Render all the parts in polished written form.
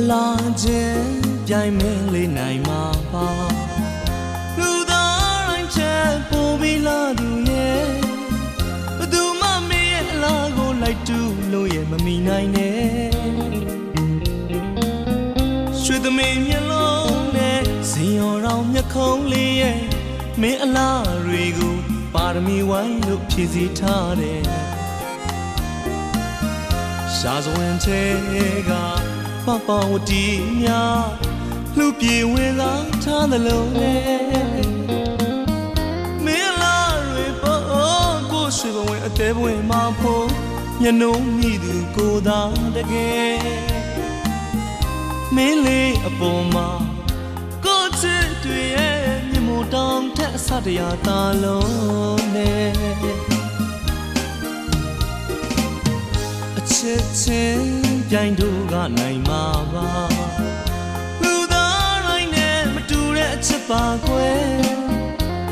လာခြင်းပြိုင်မင်းလေးနိုင်မှာပါလူသားတိုင်းချက်ပို့ပြီးလာသူရဲ့ဘယ်သူမှမင်းရဲ့အလားကိုလိုက်တူလို့ရဲ့မမီနိုင်နဲ့ရွှေသမီးမျက်လုံးနဲ့ဇင်ရော်တော်မျက်ခုံးလေးရဲ့မင်းအလားတွေကိုပါရမီဝိုင်းလို့ဖြည့်ဆည်းထားတယ်ရှားစွင်ချေကပပဝတီများလူပြေဝင်လာထားသလုံးနဲ့မင်းလာတွေပေါ်ကိုရှိဘဝင်အသေးဘဝင်မှာဖို့ညနှုံးမိသူကိုသာတကယ်မင်းလေးအပေါ်မှာကိုချစ်တွေရဲ့မြမို့တောင်ထက်အစတရားသာလုံးနဲ့အချစ်ချင်းပြိုင်တို့ကနိုင်မှာပါလူသားတိုင်းနဲ့မတူတဲ့အချစ်ပါကွယ်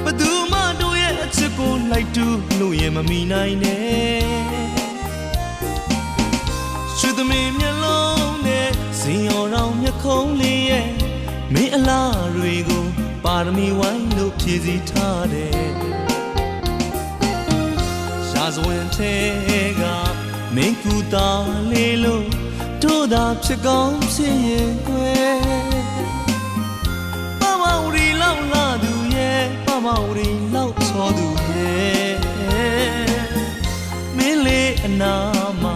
ဘယ်သူမှတို့ရဲ့အချစ်ကိုလိုက်တူလို့ရင်မမီနိုင်နဲ့ရွှေသမီးမျက်လုံးနဲ့ဇင်ရော်တော်မျက်ခုံးလေးရဲ့မင်းအလားတွေကိုပါရမီဝိုင်းလို့ဖြည့်ဆည်းထားတယ်ရာဇဝင်ထဲကမင်းကူတာလေးလို့တို့သာဖြစ်ကောင်းဖြစ်ရင်ကွယ်ပမဝရီလောက်လာသူရဲ့ပမဝရီလောက်ချောသူရဲ့မင်းလေးအနာမှာ